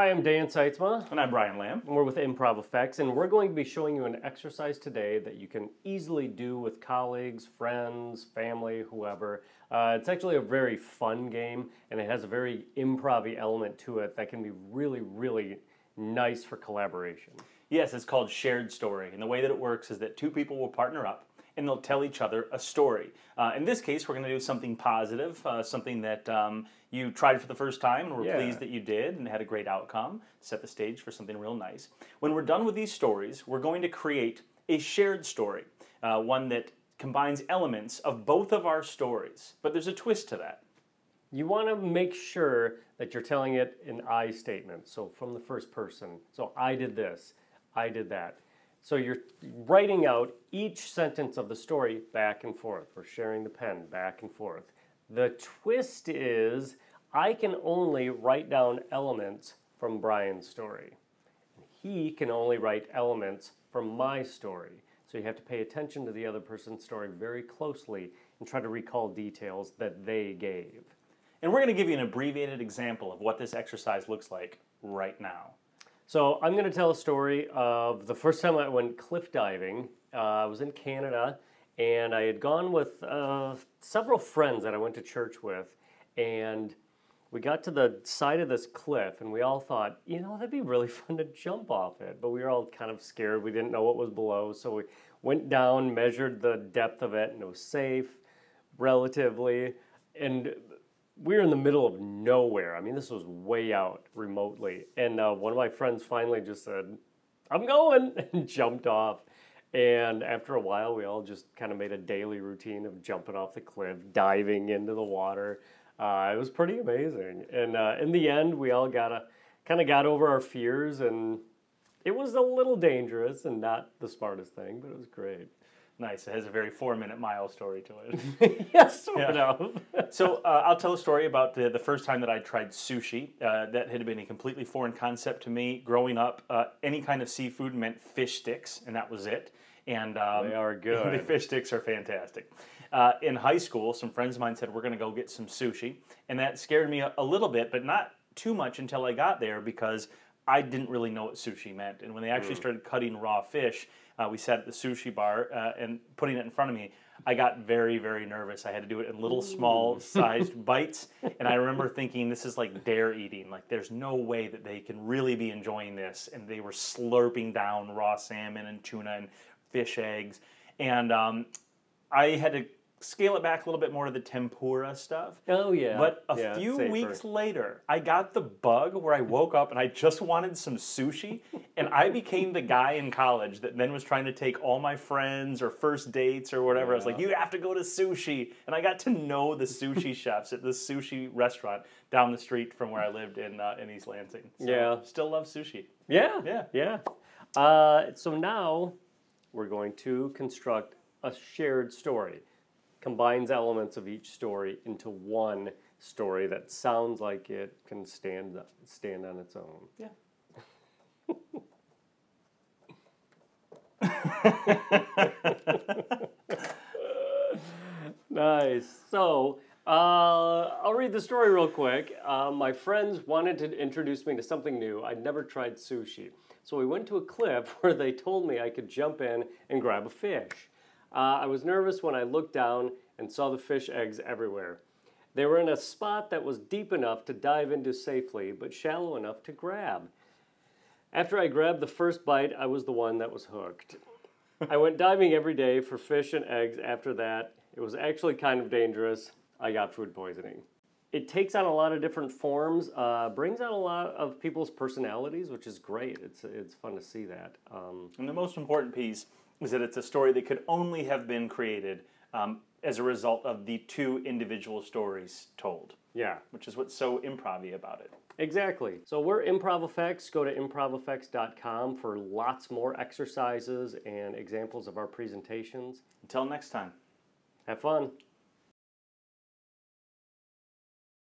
Hi, I'm Dan Seitzma. And I'm Brian Lamb. And we're with Improv Effects, and we're going to be showing you an exercise today that you can easily do with colleagues, friends, family, whoever. It's actually a very fun game, and it has a very improv-y element to it that can be really, really nice for collaboration. Yes, it's called Shared Story, and the way that it works is that two people will partner up, and they'll tell each other a story. In this case, we're going to do something positive, something that you tried for the first time and were pleased that you did and had a great outcome, set the stage for something real nice. When we're done with these stories, we're going to create a shared story, one that combines elements of both of our stories, but there's a twist to that. You want to make sure that you're telling it in I statements, so from the first person. So I did this, I did that. So you're writing out each sentence of the story back and forth. We're sharing the pen back and forth. The twist is I can only write down elements from Brian's story. He can only write elements from my story. So you have to pay attention to the other person's story very closely and try to recall details that they gave. And we're going to give you an abbreviated example of what this exercise looks like right now. So I'm going to tell a story of the first time I went cliff diving. I was in Canada, and I had gone with several friends that I went to church with, and we got to the side of this cliff, and we all thought, you know, that'd be really fun to jump off it, but we were all kind of scared. We didn't know what was below, so we went down, measured the depth of it, and it was safe, relatively, and we were in the middle of nowhere. I mean, this was way out remotely. And one of my friends finally just said, I'm going, and jumped off. And after a while, we all just kind of made a daily routine of jumping off the cliff, diving into the water. It was pretty amazing. And in the end, we all kind of got over our fears, and it was a little dangerous and not the smartest thing, but it was great. Nice. It has a very 4-minute mile story to it. Yes, sort of. So I'll tell a story about the first time that I tried sushi. That had been a completely foreign concept to me. Growing up, any kind of seafood meant fish sticks, and that was it. And they are good. The fish sticks are fantastic. In high school, some friends of mine said, we're going to go get some sushi. And that scared me a little bit, but not too much until I got there because I didn't really know what sushi meant. And when they actually started cutting raw fish, we sat at the sushi bar and putting it in front of me, I got very, very nervous. I had to do it in little small sized bites. And I remember thinking, this is like dare eating. Like there's no way that they can really be enjoying this. And they were slurping down raw salmon and tuna and fish eggs. And I had to scale it back a little bit more to the tempura stuff. Oh, yeah. But a few weeks later, I got the bug where I woke up and I just wanted some sushi. And I became the guy in college that then was trying to take all my friends or first dates or whatever. I was like, you have to go to sushi. And I got to know the sushi chefs at this sushi restaurant down the street from where I lived in East Lansing. So still love sushi. Yeah. So now we're going to construct a shared story. Combines elements of each story into one story that sounds like it can stand on its own. Yeah. Nice. So I'll read the story real quick. My friends wanted to introduce me to something new. I'd never tried sushi. So we went to a cliff where they told me I could jump in and grab a fish. I was nervous when I looked down and saw the fish eggs everywhere. They were in a spot that was deep enough to dive into safely, but shallow enough to grab. After I grabbed the first bite, I was the one that was hooked. I went diving every day for fish and eggs after that. It was actually kind of dangerous. I got food poisoning. It takes on a lot of different forms, brings out a lot of people's personalities, which is great. It's fun to see that. And the most important piece is that it's a story that could only have been created as a result of the two individual stories told. Yeah. Which is what's so improv-y about it. Exactly. So we're Improv Effects. Go to improveffects.com for lots more exercises and examples of our presentations. Until next time. Have fun.